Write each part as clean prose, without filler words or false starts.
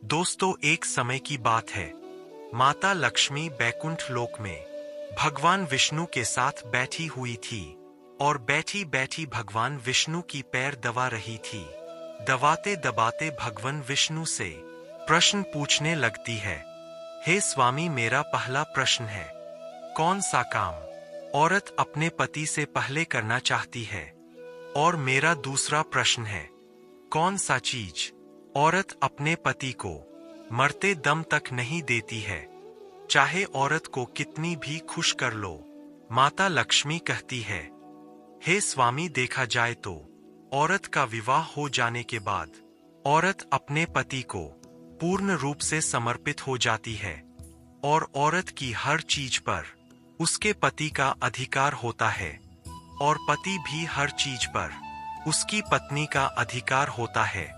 दोस्तों, एक समय की बात है। माता लक्ष्मी बैकुंठ लोक में भगवान विष्णु के साथ बैठी हुई थी और बैठी बैठी भगवान विष्णु की पैर दबा रही थी। दबाते दबाते भगवान विष्णु से प्रश्न पूछने लगती है। हे स्वामी, मेरा पहला प्रश्न है, कौन सा काम औरत अपने पति से पहले करना चाहती है? और मेरा दूसरा प्रश्न है, कौन सा चीज औरत अपने पति को मरते दम तक नहीं देती है, चाहे औरत को कितनी भी खुश कर लो? माता लक्ष्मी कहती है, हे स्वामी, देखा जाए तो औरत का विवाह हो जाने के बाद औरत अपने पति को पूर्ण रूप से समर्पित हो जाती है और औरत की हर चीज पर उसके पति का अधिकार होता है और पति भी हर चीज पर उसकी पत्नी का अधिकार होता है।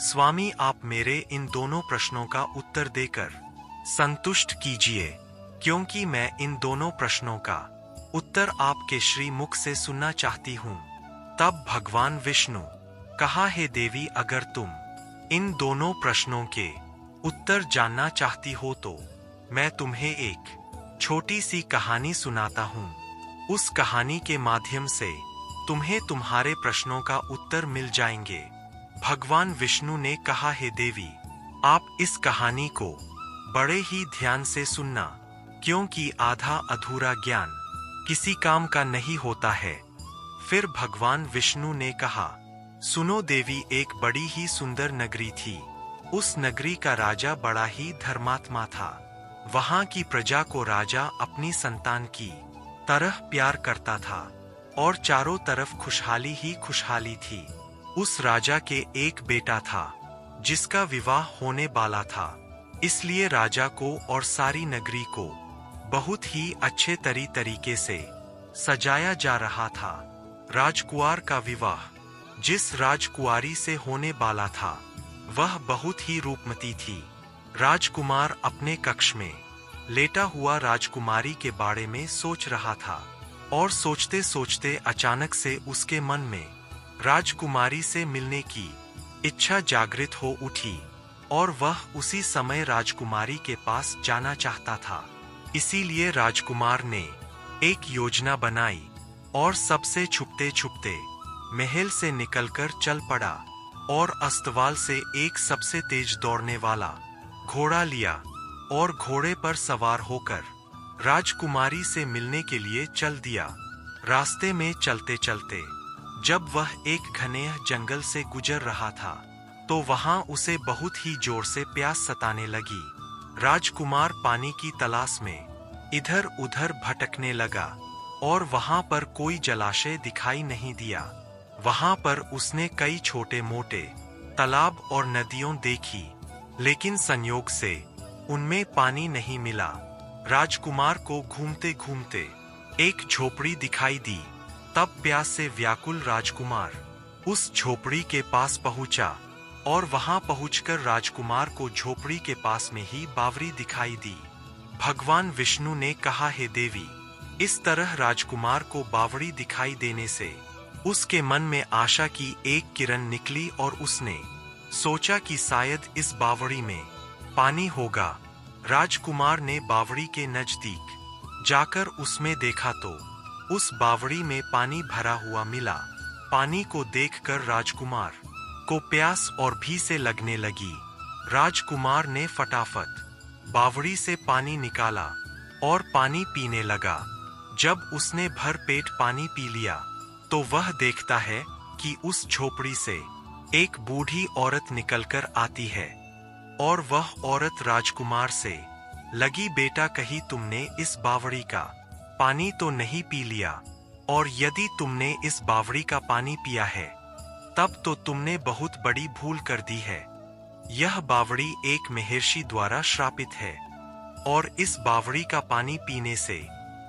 स्वामी, आप मेरे इन दोनों प्रश्नों का उत्तर देकर संतुष्ट कीजिए, क्योंकि मैं इन दोनों प्रश्नों का उत्तर आपके श्री मुख से सुनना चाहती हूँ। तब भगवान विष्णु कहा, हे देवी, अगर तुम इन दोनों प्रश्नों के उत्तर जानना चाहती हो तो मैं तुम्हें एक छोटी सी कहानी सुनाता हूँ। उस कहानी के माध्यम से तुम्हें तुम्हारे प्रश्नों का उत्तर मिल जाएंगे। भगवान विष्णु ने कहा, हे देवी, आप इस कहानी को बड़े ही ध्यान से सुनना, क्योंकि आधा अधूरा ज्ञान किसी काम का नहीं होता है। फिर भगवान विष्णु ने कहा, सुनो देवी, एक बड़ी ही सुंदर नगरी थी। उस नगरी का राजा बड़ा ही धर्मात्मा था। वहां की प्रजा को राजा अपनी संतान की तरह प्यार करता था और चारों तरफ खुशहाली ही खुशहाली थी। उस राजा के एक बेटा था जिसका विवाह होने वाला था, इसलिए राजा को और सारी नगरी को बहुत ही अच्छे तरीके से सजाया जा रहा था। राजकुमार का विवाह जिस राजकुमारी से होने वाला था वह बहुत ही रूपमती थी। राजकुमार अपने कक्ष में लेटा हुआ राजकुमारी के बारे में सोच रहा था और सोचते सोचते अचानक से उसके मन में राजकुमारी से मिलने की इच्छा जागृत हो उठी और वह उसी समय राजकुमारी के पास जाना चाहता था। इसीलिए राजकुमार ने एक योजना बनाई और सबसे छुपते छुपते महल से निकलकर चल पड़ा और अस्तवाल से एक सबसे तेज दौड़ने वाला घोड़ा लिया और घोड़े पर सवार होकर राजकुमारी से मिलने के लिए चल दिया। रास्ते में चलते चलते जब वह एक घने जंगल से गुजर रहा था तो वहां उसे बहुत ही जोर से प्यास सताने लगी। राजकुमार पानी की तलाश में इधर उधर भटकने लगा और वहां पर कोई जलाशय दिखाई नहीं दिया। वहां पर उसने कई छोटे मोटे तालाब और नदियों देखी, लेकिन संयोग से उनमें पानी नहीं मिला। राजकुमार को घूमते घूमते एक झोपड़ी दिखाई दी। तब प्यास से व्याकुल राजकुमार उस झोपड़ी के पास पहुंचा और वहां पहुंचकर राजकुमार को झोपड़ी के पास में ही बावरी दिखाई दी। भगवान विष्णु ने कहा, हे देवी, इस तरह राजकुमार को बावरी दिखाई देने से उसके मन में आशा की एक किरण निकली और उसने सोचा कि शायद इस बावड़ी में पानी होगा। राजकुमार ने बावड़ी के नजदीक जाकर उसमें देखा तो उस बावड़ी में पानी भरा हुआ मिला। पानी को देखकर राजकुमार को प्यास और भी से लगने लगी। राजकुमार ने फटाफट बावड़ी से पानी निकाला और पानी पीने लगा। जब उसने भर पेट पानी पी लिया तो वह देखता है कि उस झोपड़ी से एक बूढ़ी औरत निकलकर आती है और वह औरत राजकुमार से लगी, बेटा, कहीं तुमने इस बावड़ी का पानी तो नहीं पी लिया? और यदि तुमने इस बावड़ी का पानी पिया है तब तो तुमने बहुत बड़ी भूल कर दी है। यह बावड़ी एक महर्षि द्वारा श्रापित है और इस बावड़ी का पानी पीने से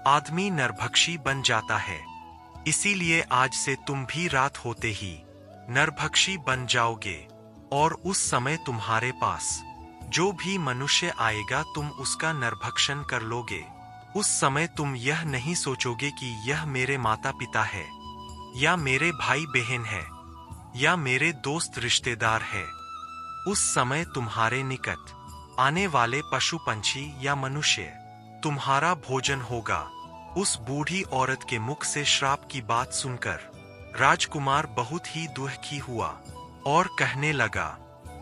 आदमी नरभक्षी बन जाता है। इसीलिए आज से तुम भी रात होते ही नरभक्षी बन जाओगे और उस समय तुम्हारे पास जो भी मनुष्य आएगा तुम उसका नरभक्षण कर लोगे। उस समय तुम यह नहीं सोचोगे कि यह मेरे माता पिता है या मेरे भाई बहन है या मेरे दोस्त रिश्तेदार है। उस समय तुम्हारे निकट आने वाले पशु पंछी या मनुष्य तुम्हारा भोजन होगा। उस बूढ़ी औरत के मुख से श्राप की बात सुनकर राजकुमार बहुत ही दुखी हुआ और कहने लगा,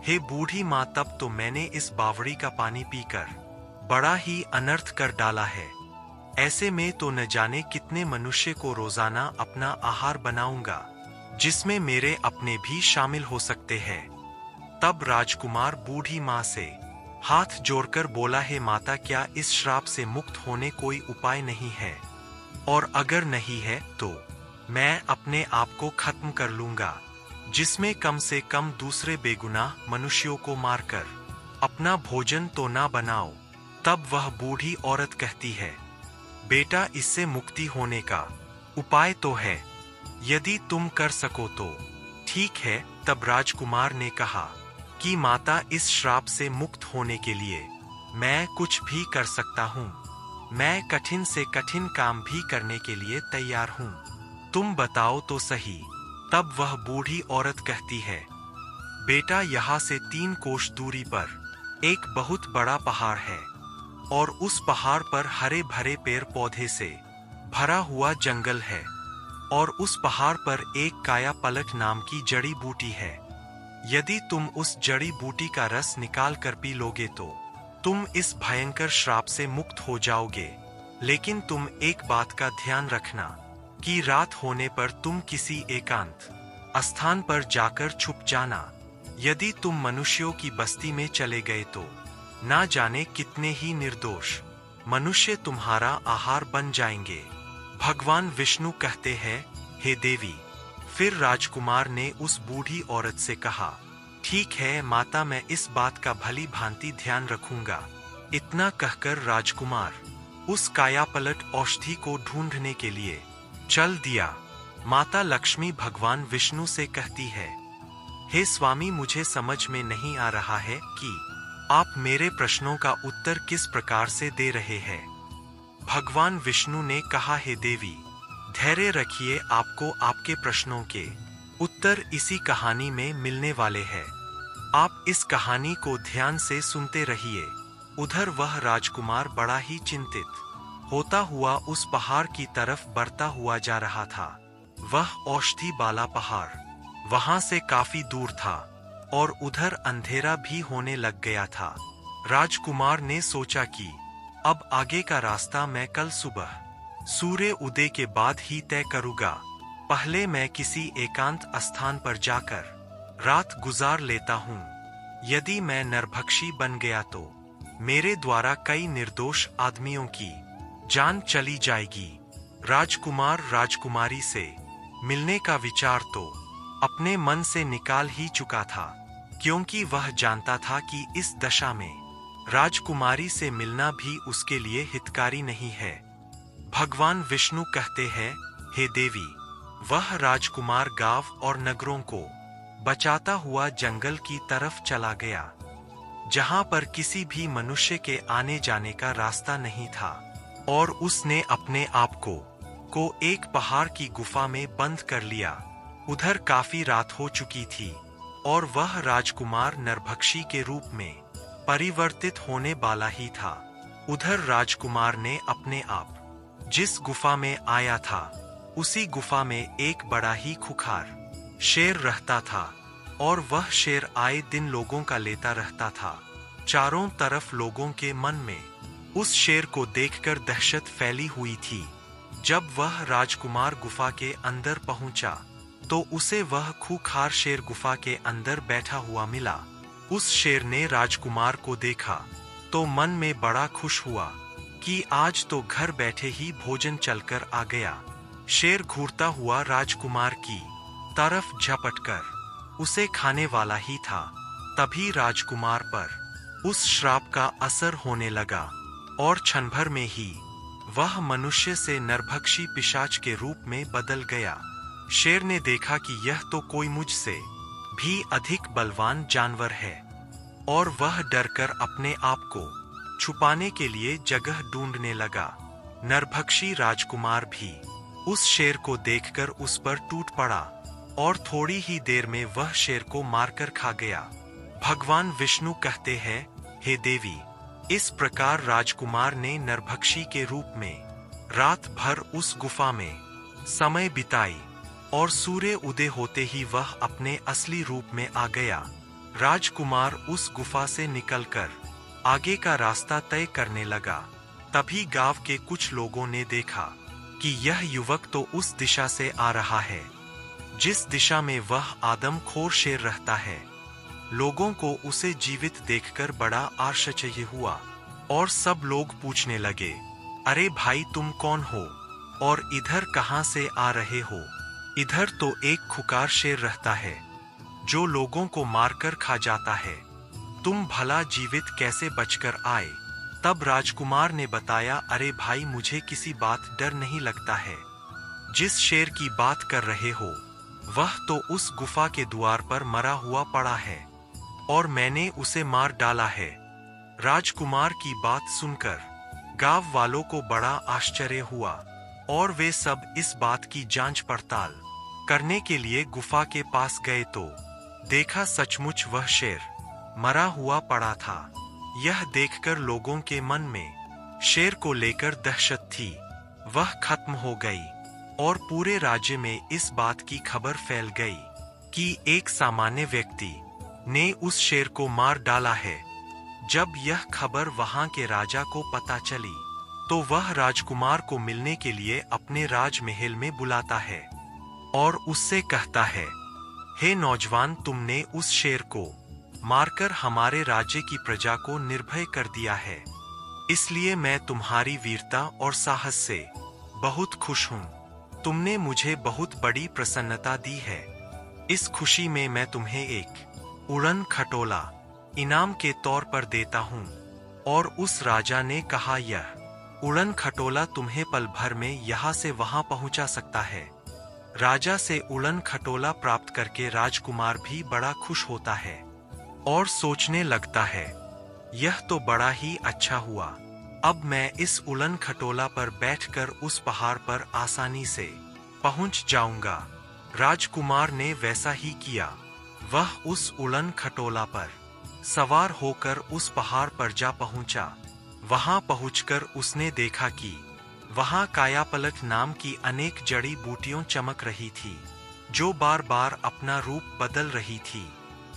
हे बूढ़ी माँ, तब तो मैंने इस बावड़ी का पानी पीकर बड़ा ही अनर्थ कर डाला है। ऐसे में तो न जाने कितने मनुष्य को रोजाना अपना आहार बनाऊंगा, जिसमें मेरे अपने भी शामिल हो सकते हैं। तब राजकुमार बूढ़ी माँ से हाथ जोड़कर बोला, हे माता, क्या इस श्राप से मुक्त होने कोई उपाय नहीं है? और अगर नहीं है तो मैं अपने आप को खत्म कर लूंगा, जिसमें कम से कम दूसरे बेगुनाह मनुष्यों को मारकर अपना भोजन तो ना बनाओ। तब वह बूढ़ी औरत कहती है, बेटा, इससे मुक्ति होने का उपाय तो है, यदि तुम कर सको तो ठीक है। तब राजकुमार ने कहा कि माता, इस श्राप से मुक्त होने के लिए मैं कुछ भी कर सकता हूँ। मैं कठिन से कठिन काम भी करने के लिए तैयार हूँ, तुम बताओ तो सही। तब वह बूढ़ी औरत कहती है, बेटा, यहाँ से 3 कोस दूरी पर एक बहुत बड़ा पहाड़ है और उस पहाड़ पर हरे भरे पेड़ पौधे से भरा हुआ जंगल है और उस पहाड़ पर एक काया पलट नाम की जड़ी बूटी है। यदि तुम उस जड़ी बूटी का रस निकाल कर पी लोगे तो तुम इस भयंकर श्राप से मुक्त हो जाओगे। लेकिन तुम एक बात का ध्यान रखना कि रात होने पर तुम किसी एकांत स्थान पर जाकर छुप जाना। यदि तुम मनुष्यों की बस्ती में चले गए तो ना जाने कितने ही निर्दोष मनुष्य तुम्हारा आहार बन जाएंगे। भगवान विष्णु कहते हैं, हे देवी। फिर राजकुमार ने उस बूढ़ी औरत से कहा, ठीक है माता, मैं इस बात का भली भांति ध्यान रखूंगा। इतना कहकर राजकुमार उस कायापलट औषधि को ढूंढने के लिए चल दिया। माता लक्ष्मी भगवान विष्णु से कहती है, हे स्वामी, मुझे समझ में नहीं आ रहा है कि आप मेरे प्रश्नों का उत्तर किस प्रकार से दे रहे हैं। भगवान विष्णु ने कहा, हे देवी, धैर्य रखिए, आपको आपके प्रश्नों के उत्तर इसी कहानी में मिलने वाले हैं। आप इस कहानी को ध्यान से सुनते रहिए। उधर वह राजकुमार बड़ा ही चिंतित होता हुआ उस पहाड़ की तरफ बढ़ता हुआ जा रहा था। वह औषधि वाला पहाड़ वहां से काफी दूर था और उधर अंधेरा भी होने लग गया था। राजकुमार ने सोचा कि अब आगे का रास्ता मैं कल सुबह सूर्य उदय के बाद ही तय करूंगा। पहले मैं किसी एकांत स्थान पर जाकर रात गुजार लेता हूँ। यदि मैं नरभक्षी बन गया तो मेरे द्वारा कई निर्दोष आदमियों की जान चली जाएगी। राजकुमार राजकुमारी से मिलने का विचार तो अपने मन से निकाल ही चुका था, क्योंकि वह जानता था कि इस दशा में राजकुमारी से मिलना भी उसके लिए हितकारी नहीं है। भगवान विष्णु कहते हैं, हे देवी, वह राजकुमार गांव और नगरों को बचाता हुआ जंगल की तरफ चला गया, जहां पर किसी भी मनुष्य के आने जाने का रास्ता नहीं था, और उसने अपने आप को एक पहाड़ की गुफा में बंद कर लिया। उधर काफी रात हो चुकी थी और वह राजकुमार नरभक्षी के रूप में परिवर्तित होने वाला ही था। उधर राजकुमार ने अपने आप जिस गुफा में आया था, उसी गुफा में एक बड़ा ही खुखार शेर रहता था और वह शेर आए दिन लोगों का लेता रहता था। चारों तरफ लोगों के मन में उस शेर को देखकर दहशत फैली हुई थी। जब वह राजकुमार गुफा के अंदर पहुंचा तो उसे वह खूंखार शेर गुफा के अंदर बैठा हुआ मिला। उस शेर ने राजकुमार को देखा तो मन में बड़ा खुश हुआ कि आज तो घर बैठे ही भोजन चलकर आ गया। शेर घूरता हुआ राजकुमार की तरफ झपटकर उसे खाने वाला ही था। तभी राजकुमार पर उस श्राप का असर होने लगा और क्षण भर में ही वह मनुष्य से नरभक्षी पिशाच के रूप में बदल गया। शेर ने देखा कि यह तो कोई मुझसे भी अधिक बलवान जानवर है और वह डरकर अपने आप को छुपाने के लिए जगह ढूंढने लगा। नरभक्षी राजकुमार भी उस शेर को देखकर उस पर टूट पड़ा और थोड़ी ही देर में वह शेर को मारकर खा गया। भगवान विष्णु कहते हैं, हे देवी, इस प्रकार राजकुमार ने नरभक्षी के रूप में रात भर उस गुफा में समय बिताई और सूर्य उदय होते ही वह अपने असली रूप में आ गया। राजकुमार उस गुफा से निकलकर आगे का रास्ता तय करने लगा। तभी गांव के कुछ लोगों ने देखा कि यह युवक तो उस दिशा से आ रहा है जिस दिशा में वह आदमखोर शेर रहता है। लोगों को उसे जीवित देखकर बड़ा आश्चर्य हुआ और सब लोग पूछने लगे, अरे भाई, तुम कौन हो और इधर कहां से आ रहे हो? इधर तो एक खुकार शेर रहता है जो लोगों को मारकर खा जाता है। तुम भला जीवित कैसे बचकर आए? तब राजकुमार ने बताया, अरे भाई, मुझे किसी बात डर नहीं लगता है। जिस शेर की बात कर रहे हो वह तो उस गुफा के द्वार पर मरा हुआ पड़ा है और मैंने उसे मार डाला है। राजकुमार की बात सुनकर गांव वालों को बड़ा आश्चर्य हुआ और वे सब इस बात की जांच पड़ताल करने के लिए गुफा के पास गए तो देखा सचमुच वह शेर मरा हुआ पड़ा था। यह देखकर लोगों के मन में शेर को लेकर दहशत थी, वह खत्म हो गई और पूरे राज्य में इस बात की खबर फैल गई कि एक सामान्य व्यक्ति ने उस शेर को मार डाला है। जब यह खबर वहां के राजा को पता चली तो वह राजकुमार को मिलने के लिए अपने राजमहल में बुलाता है और उससे कहता है, हे नौजवान, तुमने उस शेर को मारकर हमारे राज्य की प्रजा को निर्भय कर दिया है, इसलिए मैं तुम्हारी वीरता और साहस से बहुत खुश हूँ। तुमने मुझे बहुत बड़ी प्रसन्नता दी है। इस खुशी में मैं तुम्हें एक उड़न खटोला इनाम के तौर पर देता हूँ। और उस राजा ने कहा, यह उड़न खटोला तुम्हें पल भर में यहाँ से वहां पहुंचा सकता है। राजा से उड़न खटोला प्राप्त करके राजकुमार भी बड़ा खुश होता है और सोचने लगता है, यह तो बड़ा ही अच्छा हुआ। अब मैं इस उड़न खटोला पर बैठकर उस पहाड़ पर आसानी से पहुंच जाऊंगा। राजकुमार ने वैसा ही किया। वह उस उड़न खटोला पर सवार होकर उस पहाड़ पर जा पहुंचा। वहां पहुंचकर उसने देखा कि वहां कायापलट नाम की अनेक जड़ी बूटियां चमक रही थी जो बार बार अपना रूप बदल रही थी।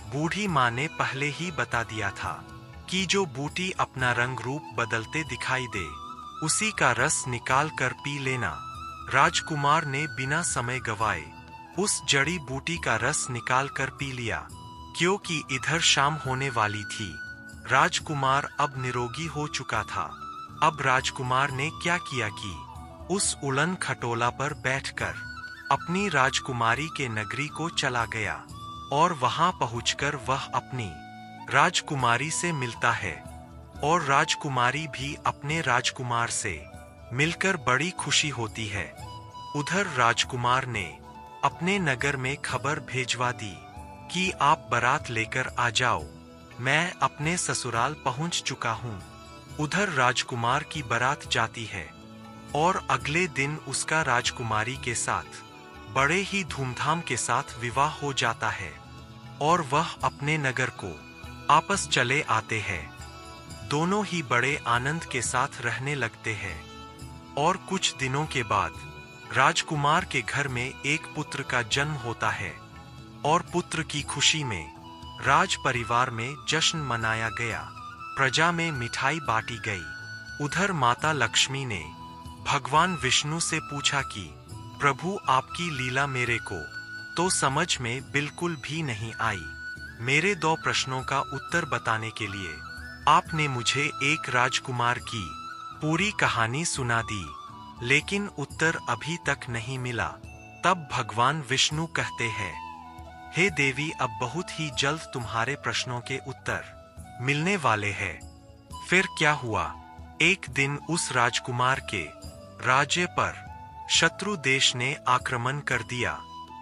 बूढ़ी माँ ने पहले ही बता दिया था कि जो बूटी अपना रंग रूप बदलते दिखाई दे उसी का रस निकाल कर पी लेना। राजकुमार ने बिना समय गवाए उस जड़ी बूटी का रस निकाल कर पी लिया क्योंकि इधर शाम होने वाली थी। राजकुमार अब निरोगी हो चुका था। अब राजकुमार ने क्या किया कि उस उड़न खटोला पर बैठकर अपनी राजकुमारी के नगरी को चला गया और वहां पहुंचकर वह अपनी राजकुमारी से मिलता है और राजकुमारी भी अपने राजकुमार से मिलकर बड़ी खुशी होती है। उधर राजकुमार ने अपने नगर में खबर भेजवा दी कि आप बारात लेकर आ जाओ, मैं अपने ससुराल पहुंच चुका हूं। उधर राजकुमार की बारात जाती है और अगले दिन उसका राजकुमारी के साथ बड़े ही धूमधाम के साथ विवाह हो जाता है और वह अपने नगर को आपस चले आते हैं। दोनों ही बड़े आनंद के साथ रहने लगते हैं और कुछ दिनों के बाद राजकुमार के घर में एक पुत्र का जन्म होता है और पुत्र की खुशी में राज परिवार में जश्न मनाया गया। प्रजा में मिठाई बांटी गई। उधर माता लक्ष्मी ने भगवान विष्णु से पूछा कि प्रभु, आपकी लीला मेरे को तो समझ में बिल्कुल भी नहीं आई। मेरे 2 प्रश्नों का उत्तर बताने के लिए आपने मुझे एक राजकुमार की पूरी कहानी सुना दी, लेकिन उत्तर अभी तक नहीं मिला। तब भगवान विष्णु कहते हैं, हे देवी, अब बहुत ही जल्द तुम्हारे प्रश्नों के उत्तर मिलने वाले हैं। फिर क्या हुआ? एक दिन उस राजकुमार के राज्य पर शत्रु देश ने आक्रमण कर दिया।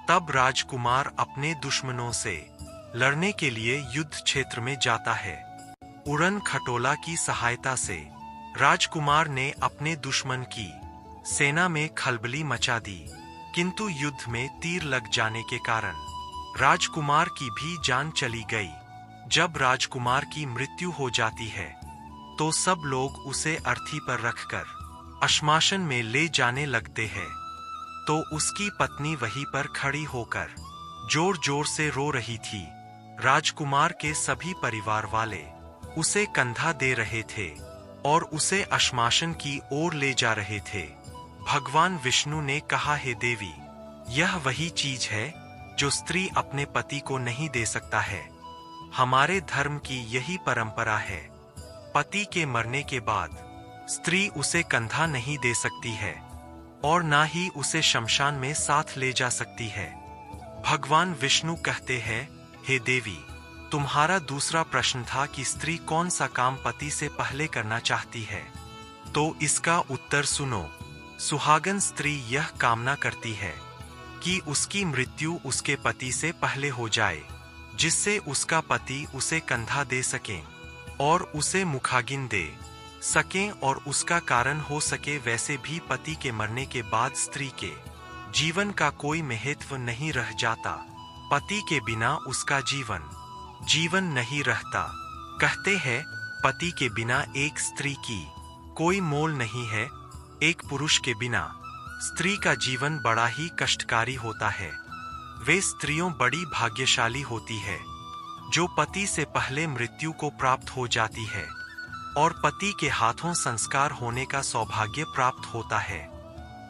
तब राजकुमार अपने दुश्मनों से लड़ने के लिए युद्ध क्षेत्र में जाता है। उड़न खटोला की सहायता से राजकुमार ने अपने दुश्मन की सेना में खलबली मचा दी, किंतु युद्ध में तीर लग जाने के कारण राजकुमार की भी जान चली गई। जब राजकुमार की मृत्यु हो जाती है तो सब लोग उसे अर्थी पर रखकर श्मशान में ले जाने लगते हैं। तो उसकी पत्नी वहीं पर खड़ी होकर जोर जोर से रो रही थी। राजकुमार के सभी परिवार वाले उसे कंधा दे रहे थे और उसे श्मशान की ओर ले जा रहे थे। भगवान विष्णु ने कहा, हे देवी, यह वही चीज है जो स्त्री अपने पति को नहीं दे सकता है। हमारे धर्म की यही परंपरा है। पति के मरने के बाद स्त्री उसे कंधा नहीं दे सकती है और ना ही उसे शमशान में साथ ले जा सकती है। भगवान विष्णु कहते हैं, हे देवी, तुम्हारा दूसरा प्रश्न था कि स्त्री कौन सा काम पति से पहले करना चाहती है। तो इसका उत्तर सुनो। सुहागन स्त्री यह कामना करती है कि उसकी मृत्यु उसके पति से पहले हो जाए, जिससे उसका पति उसे कंधा दे सके और उसे मुखाग्नि दे सकें और उसका कारण हो सके। वैसे भी पति के मरने के बाद स्त्री के जीवन का कोई महत्व नहीं रह जाता। पति के बिना उसका जीवन नहीं रहता। कहते हैं, पति के बिना एक स्त्री की कोई मोल नहीं है। एक पुरुष के बिना स्त्री का जीवन बड़ा ही कष्टकारी होता है। वे स्त्रियों बड़ी भाग्यशाली होती है जो पति से पहले मृत्यु को प्राप्त हो जाती है और पति के हाथों संस्कार होने का सौभाग्य प्राप्त होता है।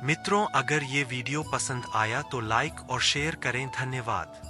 मित्रों, अगर ये वीडियो पसंद आया तो लाइक और शेयर करें। धन्यवाद।